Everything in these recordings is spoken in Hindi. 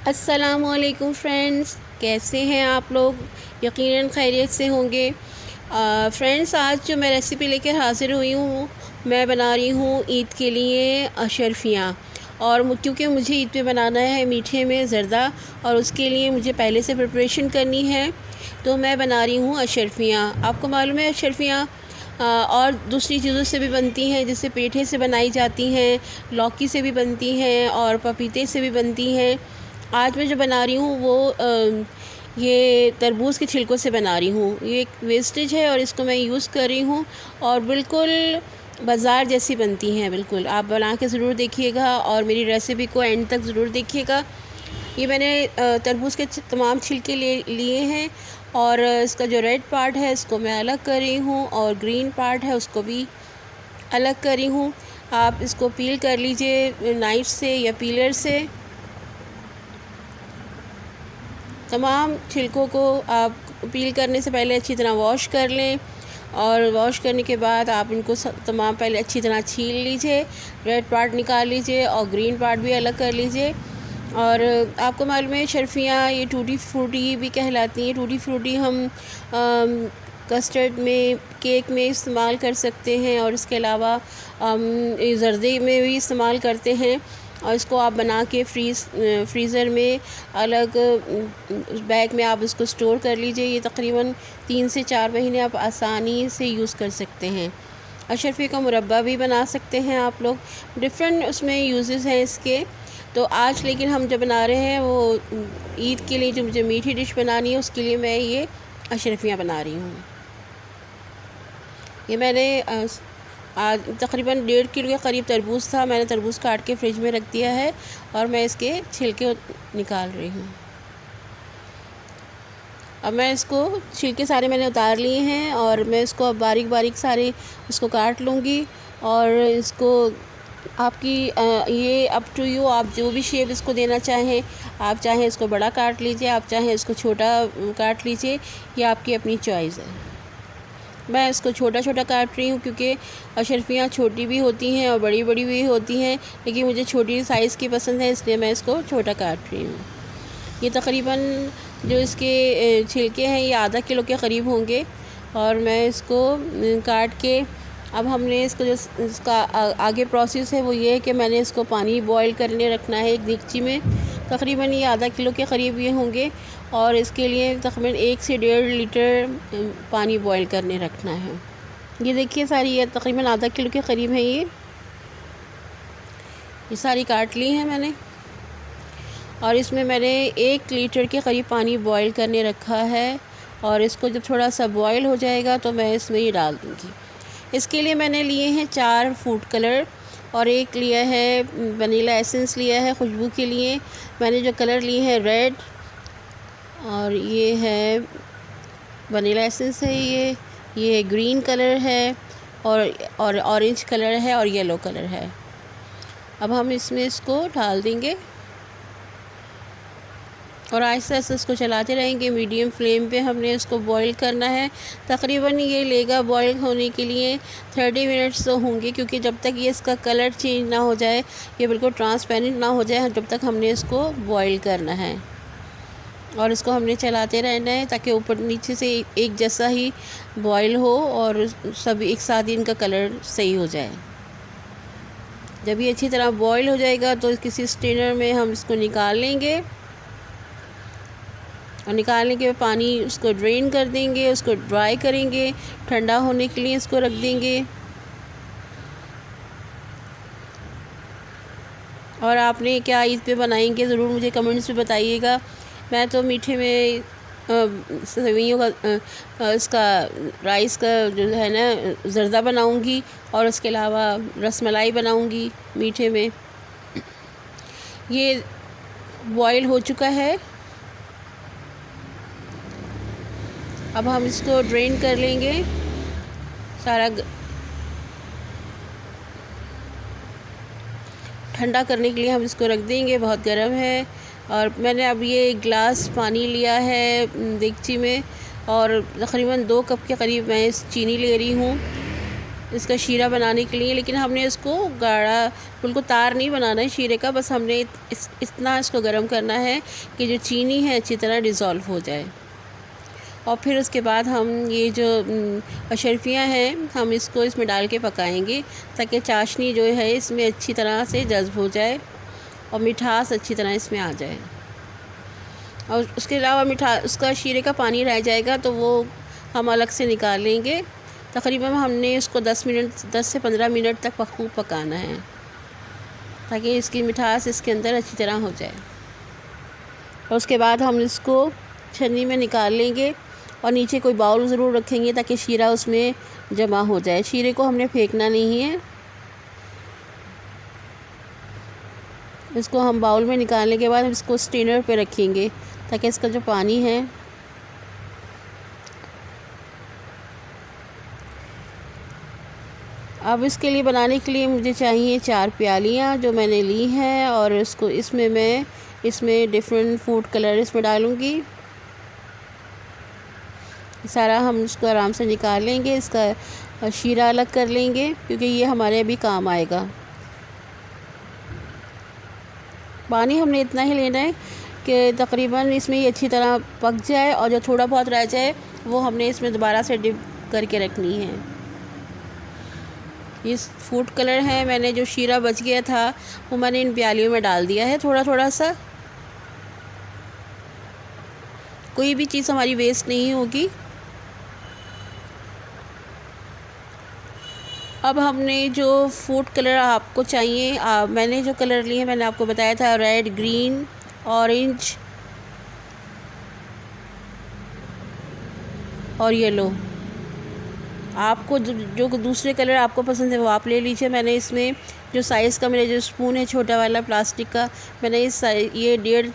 अस्सलामुअलैकुम फ्रेंड्स, कैसे हैं आप लोग। यकीनन खैरियत से होंगे। फ्रेंड्स, आज जो मैं रेसिपी लेकर हाज़िर हुई हूँ, मैं बना रही हूँ ईद के लिए अशरफियाँ। और क्योंकि मुझे ईद पे बनाना है मीठे में ज़र्दा, और उसके लिए मुझे पहले से प्रिपरेशन करनी है, तो मैं बना रही हूँ अशरफियाँ। आपको मालूम है अशरफियाँ और दूसरी चीज़ों से भी बनती हैं, जैसे पेठे से बनाई जाती हैं, लौकी से भी बनती हैं और पपीते से भी बनती हैं। आज मैं जो बना रही हूँ वो ये तरबूज़ के छिलकों से बना रही हूँ। ये एक वेस्टेज है और इसको मैं यूज़ कर रही हूँ, और बिल्कुल बाज़ार जैसी बनती हैं। बिल्कुल आप बना के ज़रूर देखिएगा और मेरी रेसिपी को एंड तक ज़रूर देखिएगा। ये मैंने तरबूज़ के तमाम छिलके लिए हैं, और इसका जो रेड पार्ट है इसको मैं अलग कर रही हूँ, और ग्रीन पार्ट है उसको भी अलग कर रही हूँ। आप इसको पील कर लीजिए नाइफ़ से या पीलर से। तमाम छिलकों को आप पील करने से पहले अच्छी तरह वॉश कर लें, और वॉश करने के बाद आप इनको तमाम पहले अच्छी तरह छील लीजिए। रेड पार्ट निकाल लीजिए और ग्रीन पार्ट भी अलग कर लीजिए। और आपको मालूम है शर्फियाँ ये टूटी फ्रूटी भी कहलाती हैं। टूटी फ्रूटी हम कस्टर्ड में, केक में इस्तेमाल कर सकते हैं, और इसके अलावा ज़र्दे में भी इस्तेमाल करते हैं। और इसको आप बना के फ्रीज़र में अलग बैग में आप इसको स्टोर कर लीजिए। ये तकरीबन 3 से 4 महीने आप आसानी से यूज़ कर सकते हैं। अशरफी का मुरब्बा भी बना सकते हैं आप लोग। डिफरेंट उसमें यूजेस हैं इसके। तो आज लेकिन हम जो बना रहे हैं वो ईद के लिए, जो मुझे मीठी डिश बनानी है उसके लिए मैं ये अशरफियाँ बना रही हूँ। ये मैंने आज तकरीबन 1.5 किलो के करीब तरबूज़ था। मैंने तरबूज़ काट के फ्रिज में रख दिया है, और मैं इसके छिलके निकाल रही हूँ। अब मैं इसको छिलके सारे मैंने उतार लिए हैं, और मैं इसको अब बारीक बारीक सारे इसको काट लूँगी। और इसको आपकी ये अप टू यू, आप जो भी शेप इसको देना चाहें। आप चाहें इसको बड़ा काट लीजिए, आप चाहें इसको छोटा काट लीजिए, ये आपकी अपनी चॉइस है। मैं इसको छोटा छोटा काट रही हूँ क्योंकि अशरफियाँ छोटी भी होती हैं और बड़ी बड़ी भी होती हैं, लेकिन मुझे छोटी साइज़ की पसंद है, इसलिए मैं इसको छोटा काट रही हूँ। ये तकरीबन जो इसके छिलके हैं ये आधा किलो के करीब होंगे, और मैं इसको काट के अब हमने इसको जो इसका आगे प्रोसेस है वो ये है कि मैंने इसको पानी बॉईल करने रखना है एक देगची में। तकरीबन ये आधा किलो के करीब ये होंगे, और इसके लिए तकरीबन 1 से 1.5 लीटर पानी बॉईल करने रखना है। ये देखिए सारी ये तकरीबन आधा किलो के करीब है। ये सारी काट ली हैं मैंने, और इसमें मैंने 1 लीटर के करीब पानी बॉईल करने रखा है। और इसको जब थोड़ा सा बॉईल हो जाएगा तो मैं इसमें ये डाल दूँगी। इसके लिए मैंने लिए हैं 4 फूड कलर, और एक लिया है वनीला एसेंस लिया है खुशबू के लिए। मैंने जो कलर लिए हैं रेड, और ये है वनीला एसेंस है, ये ग्रीन कलर है, और ऑरेंज कलर है, और येलो कलर है। अब हम इसमें इसको डाल देंगे, और आहिस्ता आहिस्ता इसको चलाते रहेंगे। मीडियम फ्लेम पे हमने इसको बॉईल करना है। तकरीबन ये लेगा बॉईल होने के लिए 30 मिनट्स तो होंगे, क्योंकि जब तक ये इसका कलर चेंज ना हो जाए, ये बिल्कुल ट्रांसपेरेंट ना हो जाए, जब तक हमने इसको बॉईल करना है। और इसको हमने चलाते रहना है ताकि ऊपर नीचे से एक जैसा ही बॉईल हो, और सब एक साथ ही इनका कलर सही हो जाए। जब ये अच्छी तरह बॉईल हो जाएगा तो किसी स्ट्रेनर में हम इसको निकाल लेंगे, और निकालने के बाद पानी उसको ड्रेन कर देंगे, उसको ड्राई करेंगे, ठंडा होने के लिए इसको रख देंगे। और आपने क्या ईद पे बनाएंगे ज़रूर मुझे कमेंट्स में बताइएगा। मैं तो मीठे में सेवइयों का इसका राइस का जो है ना ज़र्दा बनाऊंगी, और उसके अलावा रसमलाई बनाऊंगी मीठे में। ये बॉईल हो चुका है, अब हम इसको ड्रेन कर लेंगे सारा। ठंडा करने के लिए हम इसको रख देंगे, बहुत गर्म है। और मैंने अब ये गिलास पानी लिया है देगची में, और तकरीबन 2 कप के करीब मैं इस चीनी ले रही हूँ। इसका शीरा बनाने के लिए, लेकिन हमने इसको गाढ़ा बिल्कुल तार नहीं बनाना है शीरे का, बस हमने इतना इसको गर्म करना है कि जो चीनी है अच्छी तरह डिज़ोल्व हो जाए। और फिर उसके बाद हम ये जो अशरफियाँ हैं हम इसको इसमें डाल के पकाएंगे ताकि चाशनी जो है इसमें अच्छी तरह से जज़्ब हो जाए और मिठास अच्छी तरह इसमें आ जाए। और उसके अलावा उसका शीरे का पानी रह जाएगा तो वो हम अलग से निकाल लेंगे। तकरीबन हमने इसको 10 से 15 मिनट तक खूब पकाना है ताकि इसकी मिठास इसके अंदर अच्छी तरह हो जाए। और उसके बाद हम इसको छन्नी में निकाल लेंगे और नीचे कोई बाउल ज़रूर रखेंगे ताकि शीरा उसमें जमा हो जाए। शीरे को हमने फेंकना नहीं है। इसको हम बाउल में निकालने के बाद हम इसको स्ट्रेनर पे रखेंगे ताकि इसका जो पानी है अब इसके लिए बनाने के लिए मुझे चाहिए 4 प्यालियाँ जो मैंने ली हैं और इसको इसमें डिफरेंट फूड कलर इसमें डालूँगी। सारा हम इसको आराम से निकाल लेंगे। इसका शीरा अलग कर लेंगे क्योंकि ये हमारे अभी काम आएगा। पानी हमने इतना ही लेना है कि तकरीबन इसमें ये अच्छी तरह पक जाए और जो थोड़ा बहुत रह जाए वो हमने इसमें दोबारा से डिप करके रखनी है। ये फूड कलर है, मैंने जो शीरा बच गया था वो मैंने इन प्यालियों में डाल दिया है थोड़ा थोड़ा सा। कोई भी चीज़ हमारी वेस्ट नहीं होगी। अब हमने जो फूड कलर आपको चाहिए मैंने जो कलर लिए मैंने आपको बताया था रेड, ग्रीन, ऑरेंज और येलो। आपको जो दूसरे कलर आपको पसंद है वो आप ले लीजिए। मैंने इसमें जो साइज़ का मेरा जो स्पून है छोटा वाला प्लास्टिक का, मैंने ये 1.5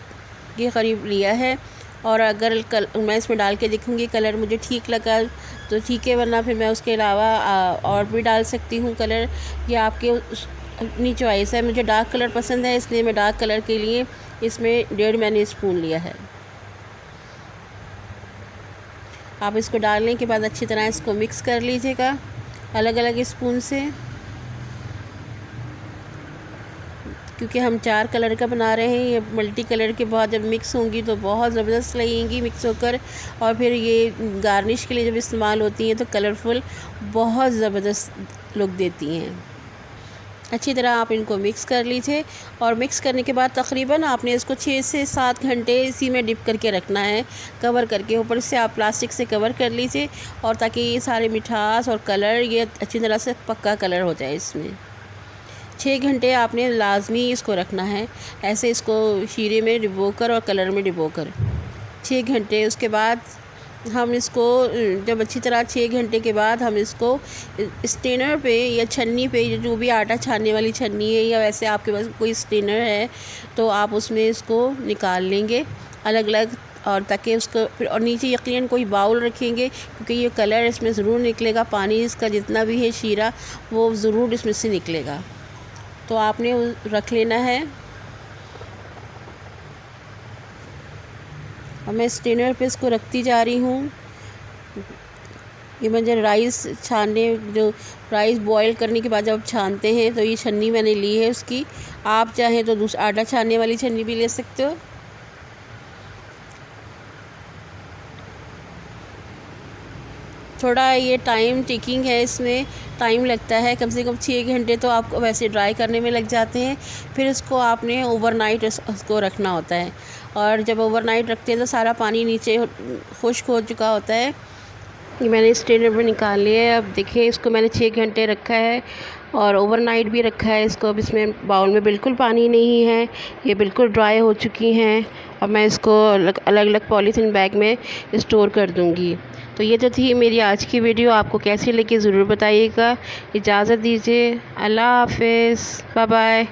के करीब लिया है। और अगर मैं इसमें डाल के देखूँगी कलर मुझे ठीक लगा तो ठीक है, वरना फिर मैं उसके अलावा और भी डाल सकती हूँ कलर। या आपके अपनी चॉइस है। मुझे डार्क कलर पसंद है इसलिए मैं डार्क कलर के लिए इसमें 1.5 मैंने स्पून लिया है। आप इसको डालने के बाद अच्छी तरह इसको मिक्स कर लीजिएगा अलग अलग स्पून से, क्योंकि हम 4 कलर का बना रहे हैं। ये मल्टी कलर के बाद जब मिक्स होंगी तो बहुत ज़बरदस्त लगेंगी मिक्स होकर। और फिर ये गार्निश के लिए जब इस्तेमाल होती हैं तो कलरफुल बहुत ज़बरदस्त लुक देती हैं। अच्छी तरह आप इनको मिक्स कर लीजिए और मिक्स करने के बाद तकरीबन आपने इसको 6 से 7 घंटे इसी में डिप करके रखना है, कवर करके। ऊपर से आप प्लास्टिक से कवर कर लीजिए और ताकि ये सारे मिठास और कलर ये अच्छी तरह से पक्का कलर हो जाए इसमें। 6 घंटे आपने लाजमी इसको रखना है ऐसे, इसको शीरे में डिबोकर और कलर में डिबोकर 6 घंटे। उसके बाद हम इसको जब अच्छी तरह 6 घंटे के बाद हम इसको स्टेनर पे या छन्नी पे, जो भी आटा छानने वाली छन्नी है या वैसे आपके पास कोई स्टेनर है तो आप उसमें इसको निकाल लेंगे अलग अलग। और ताकि उसको फिर और नीचे यकीनन कोई बाउल रखेंगे क्योंकि ये कलर इसमें ज़रूर निकलेगा, पानी इसका जितना भी है शीरा वो ज़रूर इसमें से निकलेगा, तो आपने रख लेना है। और मैं स्टेनर पे इसको रखती जा रही हूँ। ये मुझे राइस छानने, जो राइस बॉईल करने के बाद जब छानते हैं तो ये छन्नी मैंने ली है उसकी। आप चाहें तो आटा छानने वाली छन्नी भी ले सकते हो। थोड़ा ये टाइम टेकिंग है, इसमें टाइम लगता है, कम से कम 6 घंटे तो आपको वैसे ड्राई करने में लग जाते हैं। फिर इसको आपने ओवरनाइट इसको रखना होता है और जब ओवरनाइट रखते हैं तो सारा पानी नीचे खुश्क हो चुका होता है। ये मैंने स्ट्रेनर में निकाल लिया है। अब देखिए इसको मैंने 6 घंटे रखा है और ओवरनाइट भी रखा है इसको। अब इसमें बाउल में बिल्कुल पानी नहीं है, ये बिल्कुल ड्राई हो चुकी हैं। अब मैं इसको अलग अलग पॉलीथीन बैग में स्टोर कर दूँगी। तो ये तो थी मेरी आज की वीडियो, आपको कैसी लगी ज़रूर बताइएगा। इजाज़त दीजिए, अल्लाह हाफ़िज़, बाय बाय।